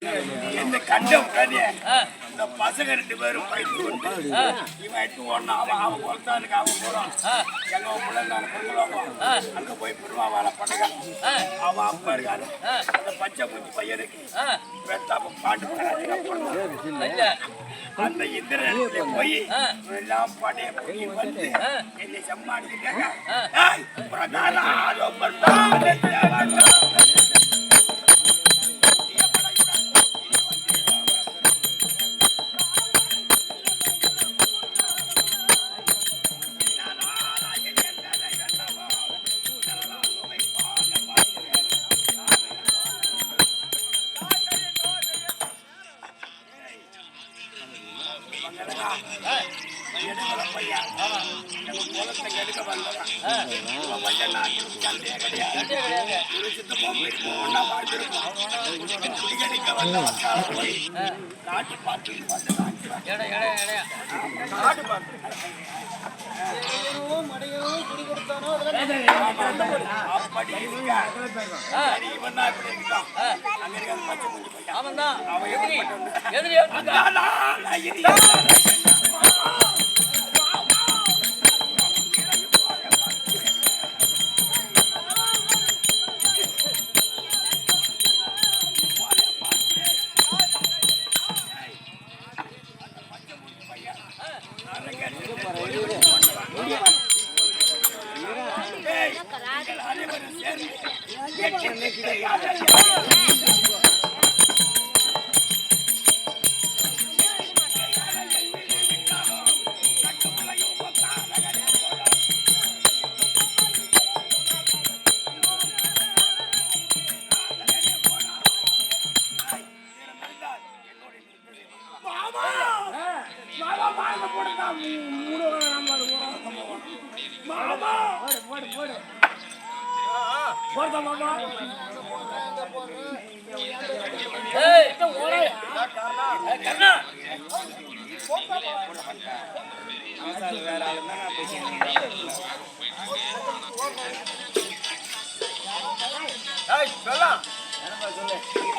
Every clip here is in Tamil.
இந்த கண்ட உடனே இந்த பசங்க 2 பேரும் பைத்து கொண்டு இவன் எட்டு ஓடணும். அவன் பொறுத்தானுக்கு அவன் போறான். எங்க பிள்ளைங்க பொருளும் அங்க போய் பெருமாவால பண்ணுங்க. அவன் அப்பா இருக்காரு. அந்த பச்சை குஞ்சு பையனுக்கு வெத்தாப்ப பாட்டு பாடுறாங்க. அந்த இந்திரனுக்கு போய் எல்லாம் படைய போய் வந்து என்னை சம்மானிக்கிட்டாங்க.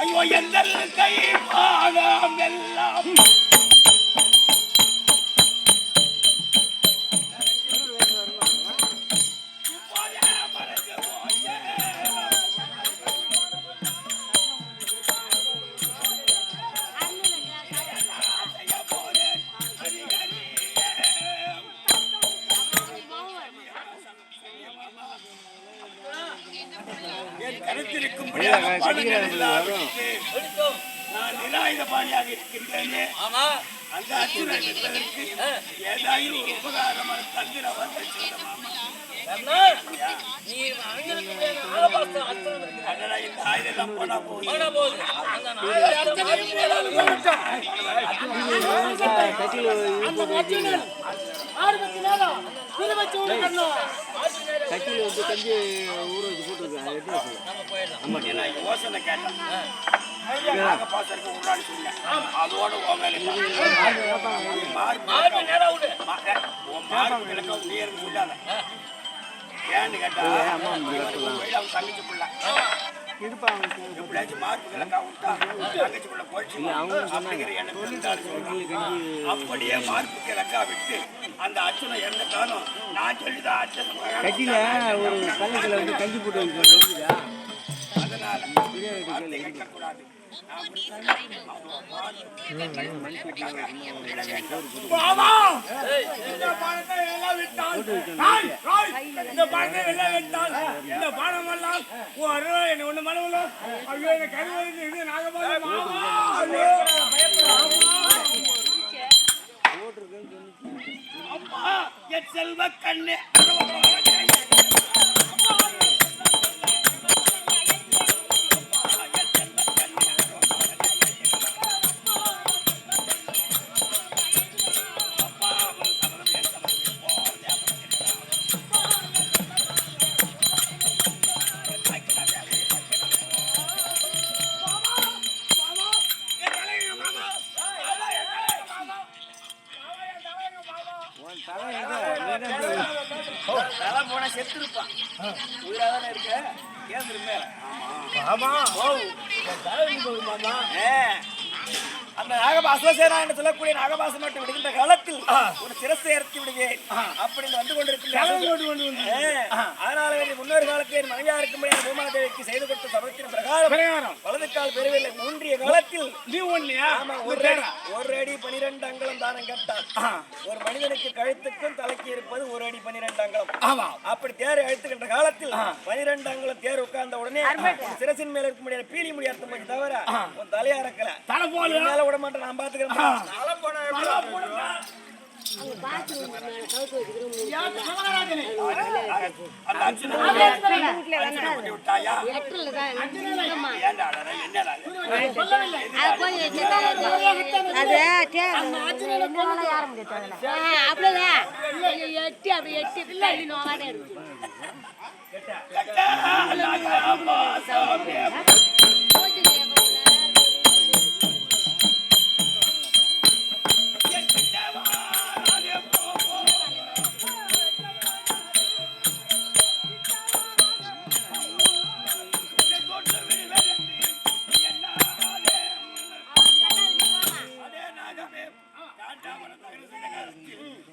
ஐயோ எந்த கை பாகம் எல்லாம் நான் நிராயுதபாணியாக இருக்கின்றேனே. அந்த அச்சுரன் என்பதற்கு ஏதாயும் ஒரு உபகாரமான தந்திர வந்து இந்த ஆயுதம் போனா போகுது. யோசனை கேட்டேன். அதோட ஏன்னு கேட்டா தங்கச்சி பிள்ளை எப்படியாச்சும் மார்பு கிழக்கா விட்டா தங்கச்சி பிள்ளை போயிடுச்சு அப்படிங்கிற எண்ணம் அப்படியே மார்பு கிழக்கா விட்டு அந்த அச்சனை இறந்துட்டாலும் நான் சொல்லிதான் அதனால கேட்கக்கூடாது. இந்த பணத்தை எல்லாம் விட்டால் இந்த பணம் எல்லாம் ஒண்ணு மனவோ ஐயோ இந்த கருவறை அப்பா என் செல்வ கண்ணே செத்துருப்பான். உயிராதானே இருக்க. ஏன் திரும்ப? ஆமா. ஓ அந்த நாகபாசேனா என்று சொல்லக்கூடிய நாகபாசம் மட்டும் விடுகின்ற காலத்தில் ஒரு சிரசை இறக்கி விடுவேன் அப்படின்னு வந்து கொண்டிருக்கிறேன். அதனால முன்னொரு காலத்தில் மனைவியா இருக்கும்படி பூமாதேவிக்கு செய்து கொடுத்த சபத்தின் பிரகாரம் வலது கால் பெறவில்லை. மூன்றிய காலத்தில் ஒரு அடி 12 அங்குலம் தானம் கேட்டான். ஒரு மனிதனுக்கு கழுத்துக்கும் தலைக்கு இருப்பது 1 அடி 12 அங்குலம். அப்படி தேர் அழுத்துகின்ற காலத்தில் 12 அங்குலம் தேர் உட்கார்ந்த உடனே சிரசின் மேல இருக்க முடியாது பீலி முடியாது தவிர உன் தலையா இருக்கல மேல விட மாட்டேன். நான் பாத்துக்கிறேன்.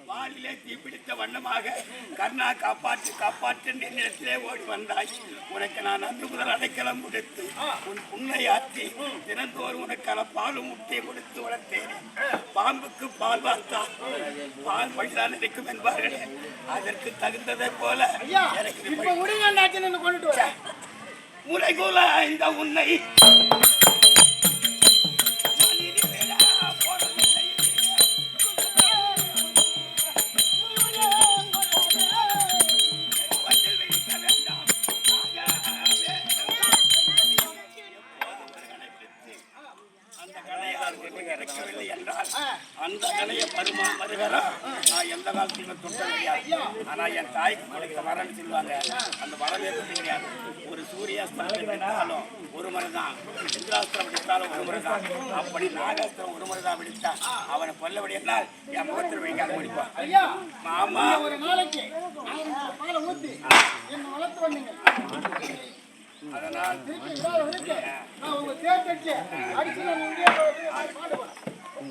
வாளிலே தீப்பிடித்த வண்ணமாக கர்ணா காப்பாற்று காப்பாற்று என்னிடத்திலே ஓடி வந்தாய். உனக்கு நான் அன்று முதல் அடைக்கலம் கொடுத்து உன் புண்ணை ஆற்றி தினந்தோறும் உனக்கான பாலும் முட்டையை கொடுத்து வளர்த்தேனே. பாம்புக்கு பால் வார்த்தா பால் பழிதான் இருக்கும் என்பார்களே, அதற்கு தகுந்ததை போல முறைகூல இந்த உன்னை அந்த கலைய பருமா மருகரா நான் எந்த காலத்தையும் தொட்ட கிடையாது. ஆனா என் தாய்க்கு கொடுக்கிற வரன்னு சொல்லுவாங்க, அந்த வரவே தொட்டு கிடையாது. ஒரு சூரியாஸ்திரம் விடுத்தாலும் ஒரு முறை தான், இந்திராஸ்திரம் விடுத்தாலும் ஒரு முறை தான். அப்படி நாகாஸ்திரம் ஒரு முறை தான் விடுத்தா அவனை கொல்லபடி என்னால் என் முகத்தில் வைக்காத முடிப்பான். மாமா ஒரு நாளைக்கு அதனால்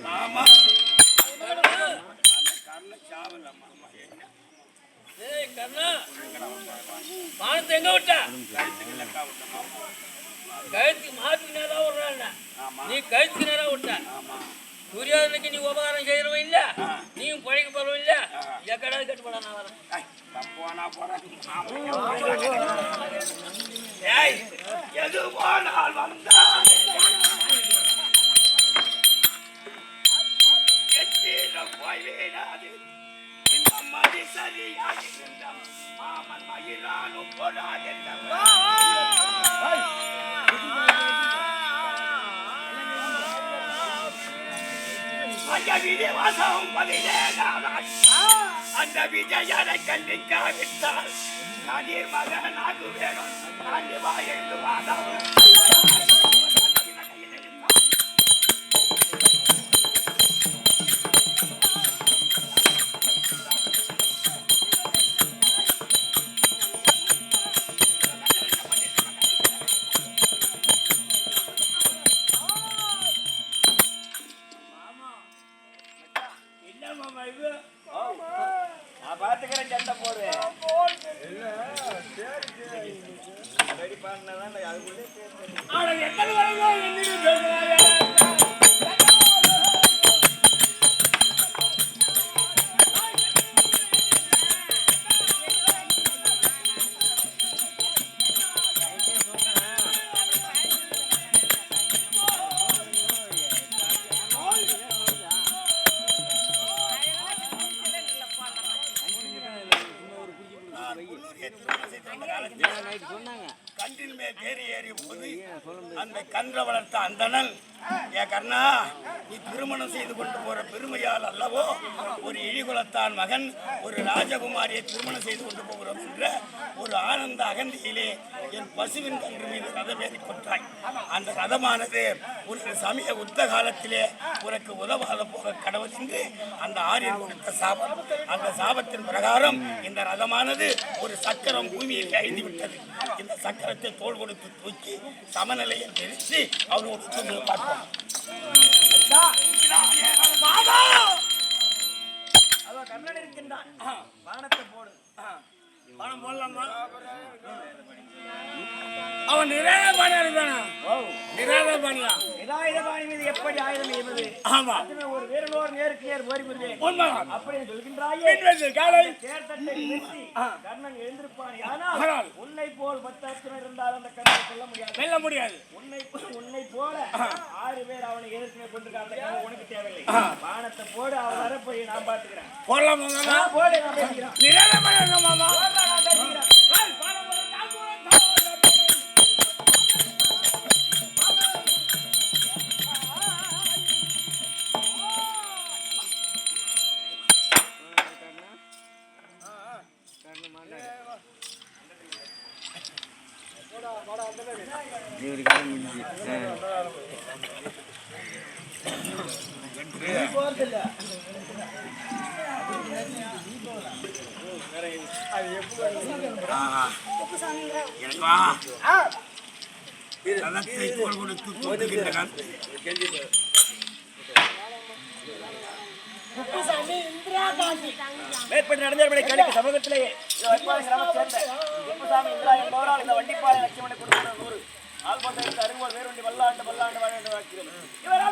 மாமா பானத்தை எங்க விட்ட? கழுத்துக்கு மாத்துக்கு நேரா விடுறாங்க. நீ கழுத்துக்கு நேரா விட்ட. சூரியாதனுக்கு நீ உபகாரம் செய்யறவன் இல்ல, நீயும் பழைக்க போறவன் இல்ல. எக்கடாது கட்டு போட நான் வரேன். எது போனால் வந்தால் போய் வீடாது இந்த மதி சரியாகி மாமன் மயிலானும் போடாது. விஜயவாசம் அந்த விஜயனை கண்டிக்காவிட்டால் நதீர் மகனாக வேணும். எழுந்து வாதம் பாத்துக்கிறேன். சண்டை போடுவேன் ரெடி பண்ணதான் அதுக்குள்ளே கன்றின் மேல் ஏறி ஏறிய போது அந்த கன்றை வளர்த்த அந்தணன் ஏ கர்ணா, நீ திருமணம் செய்து கொண்டு போற பெருமையால் அல்லவோ ஒரு இழிகுலத்தான் மகன் ஒரு ராஜகுமாரியை திருமணம் செய்து கொண்டு போகிறோம் என்ற ஒரு ஆனந்த அகந்தியிலே என் பசுவின் கன்று மீது ரதம் ஏறி கொண்டாய். அந்த ரதமானது உனக்கு சமய யுத்த காலத்திலே உனக்கு உதவாத போக கடவுள் என்று அந்த ஆரியன் கொடுத்த சாபம். அந்த சாபத்தின் பிரகாரம் இந்த ரதமானது ஒரு சக்கரம் பூமியில் அழிந்து விட்டது. இந்த சக்கரத்தை தோள் கொடுத்து தூக்கி சமநிலையை நிறுத்தி அவனோடு சொல்லி பார்ப்போம். அவன் கர்ணன் இருக்கின்றான். பானத்தை போடு. பணம் போடலாமா? அவன் நிராயுதபாணியா இருக்கானா? நிராயுதபாணியா? நிராயுதபாணி மீது எப்படி ஆயுதம் எய்வது? ஆமா. ஒரு வீரனோர் நேருக்கு நேர் போரி புரிவேன். உண்மைதான். அப்படி சொல்கின்றாயே. தேர்தட்டை நிறுத்தி கர்ணன் எழுந்திருப்பான். ஆனால் உன்னை போல் 10 அத்தனை இருந்தால் அந்த கர்ணனை சொல்ல முடியாது. வெல்ல முடியாது. உன்னை போல 6 பேர் அவனை எதிர்த்து கொண்டிருக்காங்க. உனக்கு தேவையில்லை. பானத்தை போடு. அவன் வரப்போய் நான் பாத்துக்கிறேன். போடலாமா? போடு. நான் பேசுகிறேன். நிராயுதபாணியா மாமா? நான் பேசுகிறேன். மேற்பட்டு நடந்தவர்களை கணிக்க சமூகத்திலேயே குப்புசாமி இந்திரா என்பவரால் இந்த வண்டிப்பாறை லட்சுமணனை கொடுக்கிற 100 ஆல்போட்டை அருங்கோல் வேறுண்டி வல்லாண்டு வாழ வேண்டும். இவர்